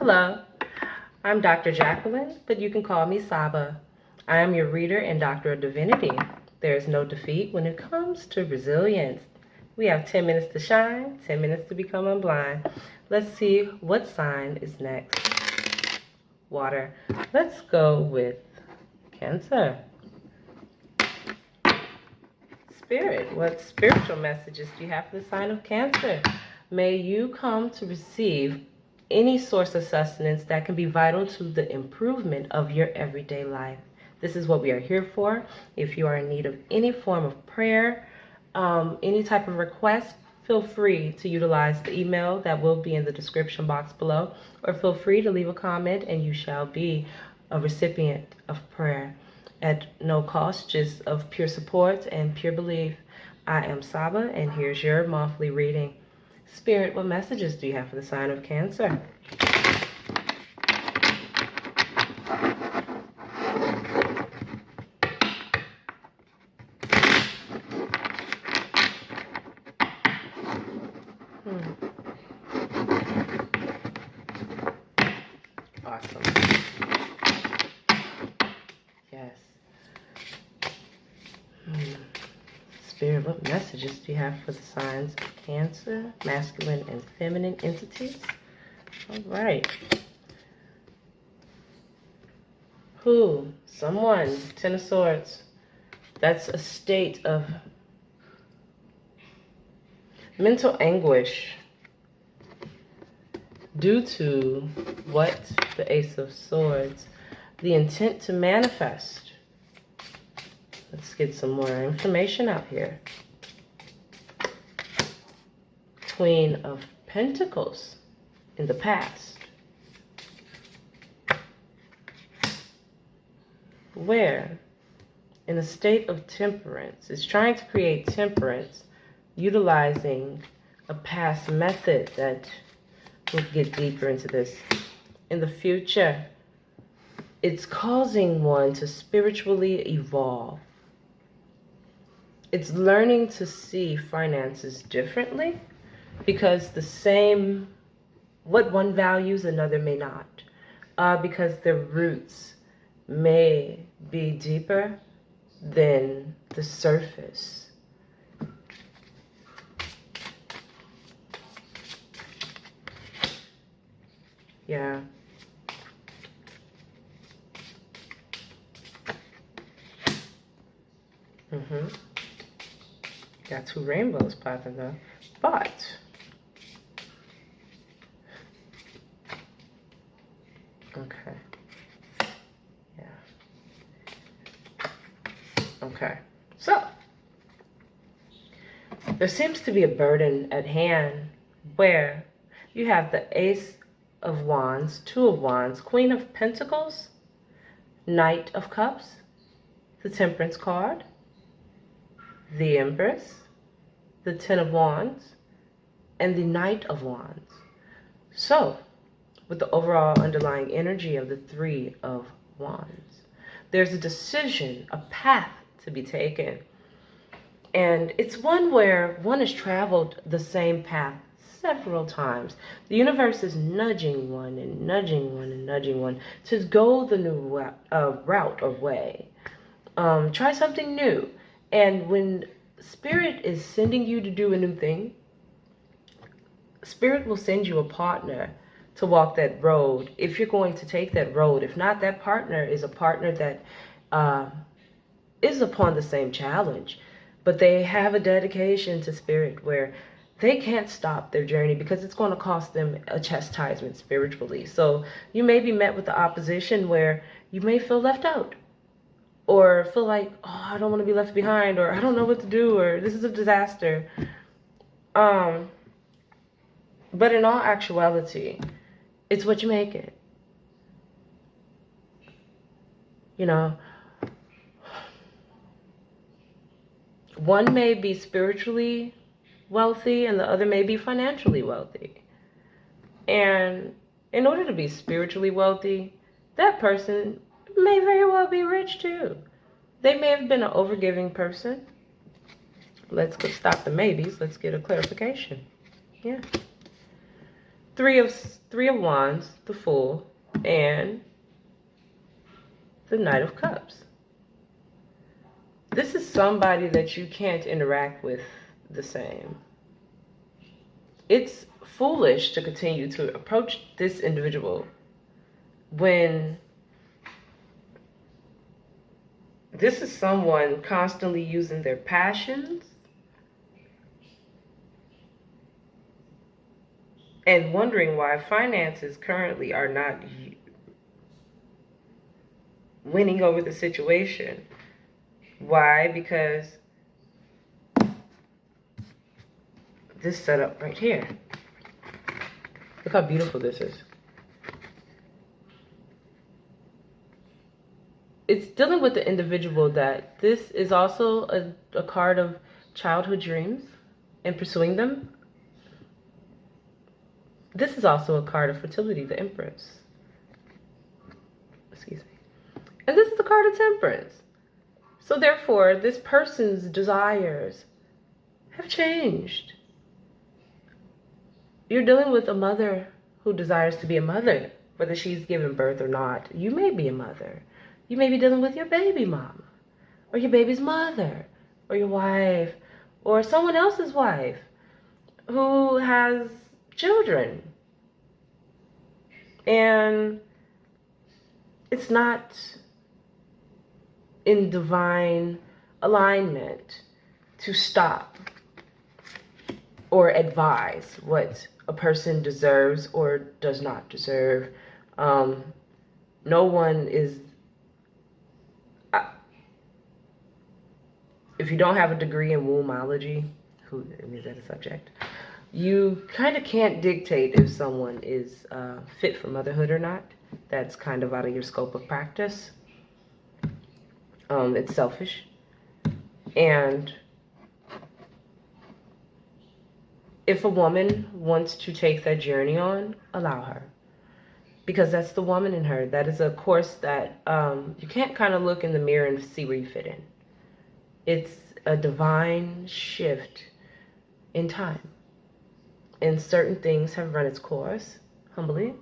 Hello, I'm Dr. Jacqueline, but you can call me Saba. I am your reader and Doctor of Divinity. There is no defeat when it comes to resilience. We have 10 minutes to shine, 10 minutes to become unblind. Let's see what sign is next. Water. Let's go with Cancer. Spirit, what spiritual messages do you have for the sign of Cancer? May you come to receive any source of sustenance that can be vital to the improvement of your everyday life. This is what we are here for. If you are in need of any form of prayer, any type of request, feel free to utilize the email that will be in the description box below, or feel free to leave a comment and you shall be a recipient of prayer at no cost, just of pure support and pure belief. I am Saba, and here's your monthly reading. Spirit, what messages do you have for the sign of Cancer? Awesome. Yes. Spirit, what messages do you have for the signs of Cancer, masculine and feminine entities? All right. Who? Someone. Ten of Swords. That's a state of mental anguish due to what? The Ace of Swords. The intent to manifest. Let's get some more information out here. Queen of Pentacles in the past. Where? In a state of temperance. It's trying to create temperance, utilizing a past method that we'll get deeper into this. In the future, it's causing one to spiritually evolve. It's learning to see finances differently, because the same, what one values, another may not. Because their roots may be deeper than the surface. Yeah. Got two rainbows popping though. But okay. Yeah. Okay. So there seems to be a burden at hand where you have the Ace of Wands, Two of Wands, Queen of Pentacles, Knight of Cups, the Temperance card, the Empress, the Ten of Wands, and the Knight of Wands. So, with the overall underlying energy of the Three of Wands, there's a decision, a path to be taken. And it's one where one has traveled the same path several times. The universe is nudging one and nudging one and nudging one to go the new route or way. Try something new. And when Spirit is sending you to do a new thing, Spirit will send you a partner to walk that road if you're going to take that road. If not, that partner is a partner that is upon the same challenge, but they have a dedication to Spirit where they can't stop their journey because it's going to cost them a chastisement spiritually. So you may be met with the opposition where you may feel left out, or feel like, oh, I don't want to be left behind, or I don't know what to do, or this is a disaster. But in all actuality, it's what you make it. You know, one may be spiritually wealthy and the other may be financially wealthy. And in order to be spiritually wealthy, that person may very well be rich too. They may have been an overgiving person. Let's stop the maybes. Let's get a clarification. Yeah. Three of Wands, the Fool, and the Knight of Cups. This is somebody that you can't interact with the same. It's foolish to continue to approach this individual when this is someone constantly using their passions and wondering why finances currently are not winning over the situation. Why? Because this setup right here. Look how beautiful this is. It's dealing with the individual that this is also a card of childhood dreams and pursuing them. This is also a card of fertility, the Empress. Excuse me. And this is the card of Temperance. So therefore, this person's desires have changed. You're dealing with a mother who desires to be a mother, whether she's given birth or not. You may be a mother. You may be dealing with your baby mama, or your baby's mother, or your wife, or someone else's wife who has children. And it's not in divine alignment to stop or advise what a person deserves or does not deserve. No one is, if you don't have a degree in wombology, is that a subject? You kind of can't dictate if someone is fit for motherhood or not. That's kind of out of your scope of practice. It's selfish. And if a woman wants to take that journey on, allow her. Because that's the woman in her. That is a course that you can't kind of look in the mirror and see where you fit in. It's a divine shift in time. And certain things have run its course, humbly.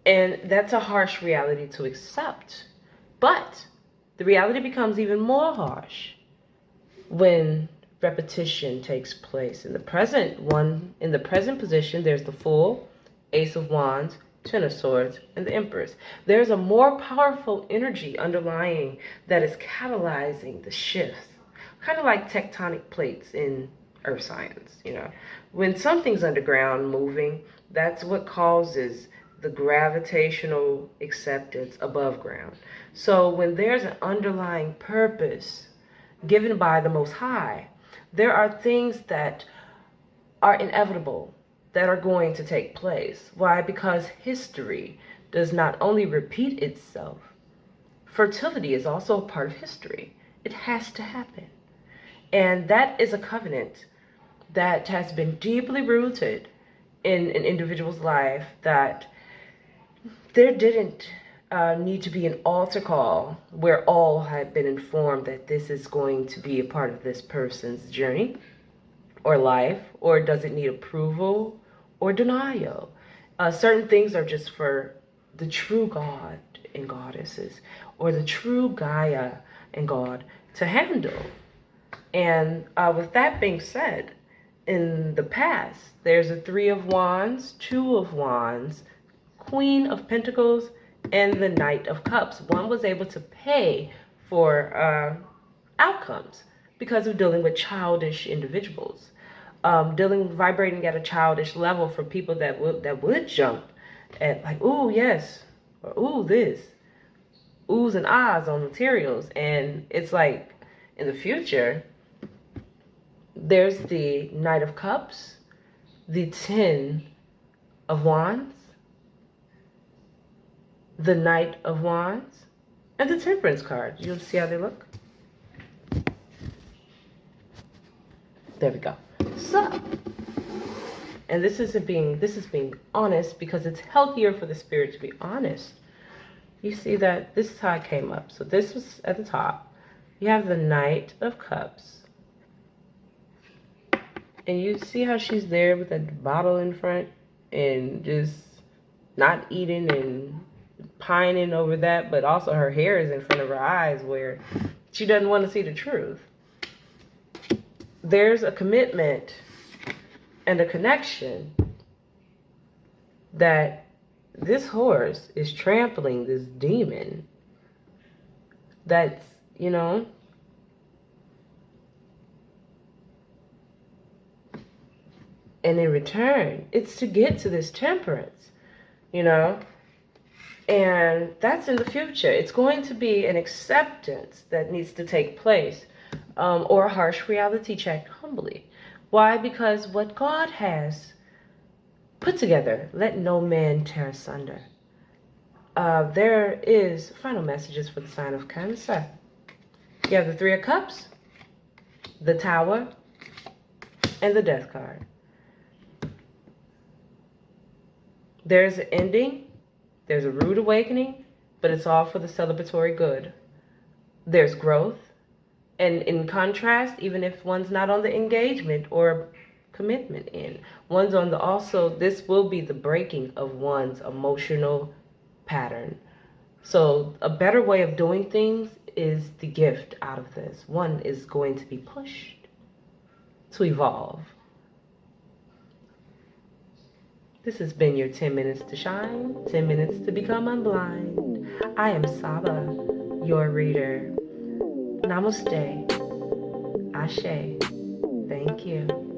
And that's a harsh reality to accept. But the reality becomes even more harsh when repetition takes place. In the present position, there's the Fool, Ace of Wands, Ten of Swords, and the Empress. There's a more powerful energy underlying that is catalyzing the shifts. Kind of like tectonic plates in earth science, you know. When something's underground moving, that's what causes the gravitational acceptance above ground. So when there's an underlying purpose given by the Most High, there are things that are inevitable that are going to take place. Why? Because history does not only repeat itself, fertility is also a part of history. It has to happen. And that is a covenant that has been deeply rooted in an individual's life, that there didn't need to be an altar call where all had been informed that this is going to be a part of this person's journey or life, or does it need approval or denial. Certain things are just for the true God and goddesses, or the true Gaia and God to handle. And with that being said, in the past, there's a Three of Wands, Two of Wands, Queen of Pentacles, and the Knight of Cups. One was able to pay for outcomes because of dealing with childish individuals, vibrating at a childish level for people that would jump at like, ooh, yes, or ooh, this, oohs and ahs on materials. And it's like, in the future, there's the Knight of Cups, the Ten of Wands, the Knight of Wands, and the Temperance card. You'll see how they look. There we go. So, and this is being honest, because it's healthier for the spirit to be honest. You see that this is how it came up. So this was at the top. You have the Knight of Cups And you see how she's there with that bottle in front and just not eating and pining over that, but also her hair is in front of her eyes where she doesn't want to see the truth. There's a commitment and a connection that this horse is trampling this demon that's, you know, and in return, it's to get to this temperance, you know, and that's in the future. It's going to be an acceptance that needs to take place, or a harsh reality check humbly. Why? Because what God has put together, let no man tear asunder. There is final messages for the sign of Cancer. You have the Three of Cups, the Tower, and the Death card. There's an ending, there's a rude awakening, but it's all for the celebratory good. There's growth, and in contrast, even if one's not on the engagement or commitment end, one's on the also, this will be the breaking of one's emotional pattern. So a better way of doing things is the gift out of this. One is going to be pushed to evolve. This has been your 10 minutes to shine, 10 minutes to become unblind. I am Saba, your reader. Namaste. Ashe. Thank you.